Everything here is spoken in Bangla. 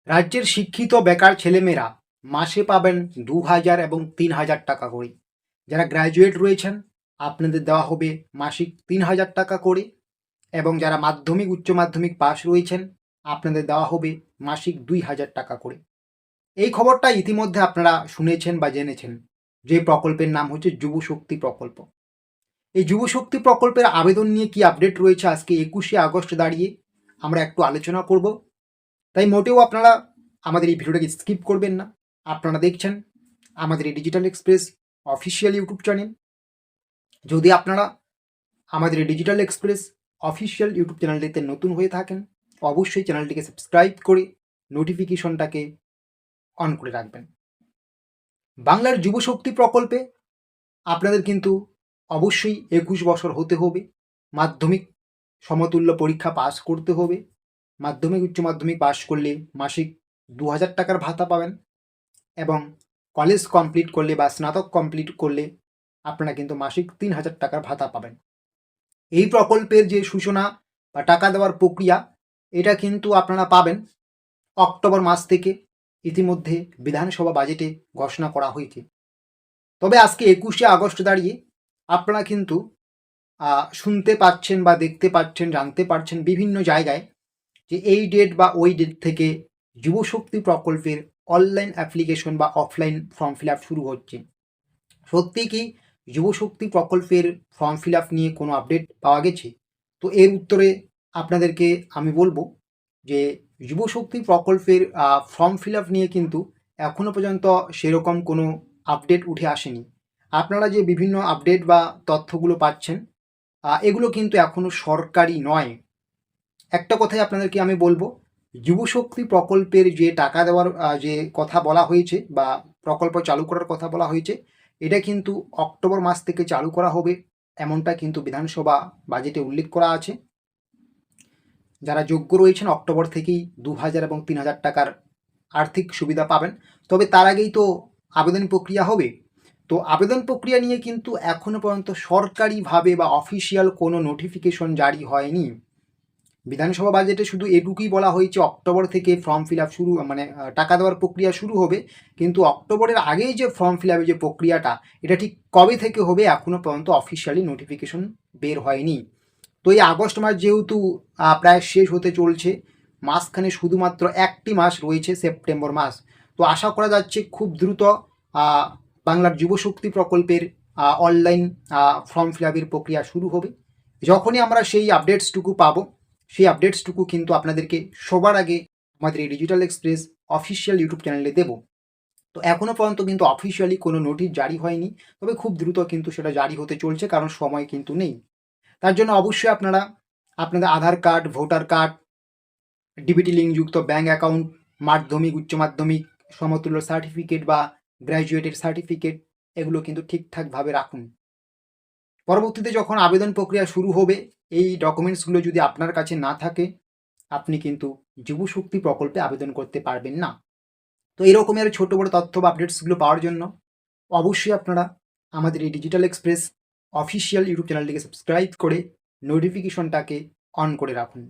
রাজ্যের শিক্ষিত বেকার ছেলেমেয়েরা মাসে পাবেন ২,০০০ এবং ৩,০০০ টাকা করে। যারা গ্র্যাজুয়েট রয়েছেন আপনাদের দেওয়া হবে মাসিক ৩,০০০ টাকা করে, এবং যারা মাধ্যমিক উচ্চ মাধ্যমিক পাশ রয়েছেন আপনাদের দেওয়া হবে মাসিক ২,০০০ টাকা করে। এই খবরটা ইতিমধ্যে আপনারা শুনেছেন বা জেনেছেন, যে প্রকল্পের নাম হচ্ছে যুবশক্তি প্রকল্প। এই যুবশক্তি প্রকল্পের আবেদন নিয়ে কি আপডেট রয়েছে আজকে ২১শে আগস্ট দাঁড়িয়ে আমরা একটু আলোচনা করব। তাই মোটেও আপনারা আমাদের এই ভিডিওটাকে স্কিপ করবেন না। আপনারা দেখছেন আমাদের এই digital express official YouTube channel. যদি আপনারা আমাদের এই ডিজিটাল এক্সপ্রেস অফিসিয়াল ইউটিউব চ্যানেলটিতে নতুন হয়ে থাকেন, অবশ্যই চ্যানেলটিকে সাবস্ক্রাইব করে নোটিফিকেশনটাকে অন করে রাখবেন। বাংলার যুবশক্তি প্রকল্পে আপনাদের কিন্তু অবশ্যই ২১ বছর হতে হবে, মাধ্যমিক সমতুল্য পরীক্ষা পাস করতে হবে। মাধ্যমিক উচ্চ মাধ্যমিক পাস করলে মাসিক ২,০০০ টাকার ভাতা পাবেন, এবং কলেজ কমপ্লিট করলে বা স্নাতক কমপ্লিট করলে আপনারা কিন্তু মাসিক ৩,০০০ টাকার ভাতা পাবেন। এই প্রকল্পের যে সূচনা বা টাকা দেওয়ার প্রক্রিয়া, এটা কিন্তু আপনারা পাবেন অক্টোবর মাস থেকে। ইতিমধ্যে বিধানসভা বাজেটে ঘোষণা করা হয়েছে। তবে আজকে ২১শে আগস্ট দাঁড়িয়ে আপনারা কিন্তু শুনতে পাচ্ছেন বা দেখতে পাচ্ছেন, জানতে পারছেন বিভিন্ন জায়গায় যে এই ডেট বা ওই ডেট থেকে যুবশক্তি প্রকল্পের অনলাইন অ্যাপ্লিকেশন বা অফলাইন ফর্ম ফিল আপ শুরু হচ্ছে। সত্যি কি যুবশক্তি প্রকল্পের ফর্ম ফিল আপ নিয়ে কোনো আপডেট পাওয়া গেছে? তো এর উত্তরে আপনাদেরকে আমি বলবো যে যুবশক্তি প্রকল্পের ফর্ম ফিল আপ নিয়ে কিন্তু এখনও পর্যন্ত সেরকম কোনো আপডেট উঠে আসেনি। আপনারা যে বিভিন্ন আপডেট বা তথ্যগুলো পাচ্ছেন, এগুলো কিন্তু এখনও সরকারি নয়। একটা কথাই আপনাদেরকে আমি বলবো, যুবশক্তি প্রকল্পের যে টাকা দেওয়ার যে কথা বলা হয়েছে বা প্রকল্প চালু করার কথা বলা হয়েছে, এটা কিন্তু অক্টোবর মাস থেকে চালু করা হবে, এমনটা কিন্তু বিধানসভা বাজেটে উল্লেখ করা আছে। যারা যোগ্য রয়েছেন অক্টোবর থেকেই ২,০০০ এবং ৩,০০০ টাকার আর্থিক সুবিধা পাবেন। তবে তার আগেই তো আবেদন প্রক্রিয়া হবে। তো আবেদন প্রক্রিয়া নিয়ে কিন্তু এখনও পর্যন্ত সরকারিভাবে বা অফিসিয়াল কোনো নোটিফিকেশন জারি হয়নি। বিধানসভা বাজেটে শুধু এটুকুই বলা হয়েছে অক্টোবর থেকে ফর্ম ফিল আপ শুরু, মানে টাকা দেওয়ার প্রক্রিয়া শুরু হবে। কিন্তু অক্টোবরের আগেই যে ফর্ম ফিল আপের যে প্রক্রিয়াটা, এটা ঠিক কবে থেকে হবে এখনও পর্যন্ত অফিসিয়ালি নোটিফিকেশন বের হয়নি। তো এই আগস্ট মাস যেহেতু প্রায় শেষ হতে চলছে, মাঝখানে শুধুমাত্র একটি মাস রয়েছে, সেপ্টেম্বর মাস। তো আশা করা যাচ্ছে খুব দ্রুত বাংলার যুবশক্তি প্রকল্পের অনলাইন ফর্ম ফিল আপের প্রক্রিয়া শুরু হবে। যখনই আমরা সেই আপডেটসটুকু পাবো, সেই আপডেটসটুকু কিন্তু আপনাদেরকে সবার আগে আমাদের এই ডিজিটাল এক্সপ্রেস অফিসিয়াল ইউটিউব চ্যানেলে দেব। তো এখনও পর্যন্ত কিন্তু অফিসিয়ালি কোনো নোটিশ জারি হয়নি, তবে খুব দ্রুত কিন্তু সেটা জারি হতে চলছে, কারণ সময় কিন্তু নেই। তার জন্য অবশ্যই আপনারা আপনাদের আধার কার্ড, ভোটার কার্ড, ডিবিটি লিঙ্কযুক্ত ব্যাঙ্ক অ্যাকাউন্ট, মাধ্যমিক উচ্চ মাধ্যমিক সমতুল্য সার্টিফিকেট বা গ্র্যাজুয়েটের সার্টিফিকেট, এগুলো কিন্তু ঠিকঠাকভাবে রাখুন। পরবর্তীতে যখন আবেদন প্রক্রিয়া শুরু হবে, এই ডকুমেন্টসগুলো যদি আপনার কাছে না থাকে, আপনি কিন্তু যুবশক্তি প্রকল্পে আবেদন করতে পারবেন না। তো এরকমের ছোট বড় তথ্য বা আপডেটসগুলো পাওয়ার জন্য অবশ্যই আপনারা আমাদের এই ডিজিটাল এক্সপ্রেস অফিসিয়াল ইউটিউব চ্যানেলটিকে সাবস্ক্রাইব করে নোটিফিকেশনটাকে অন করে রাখুন।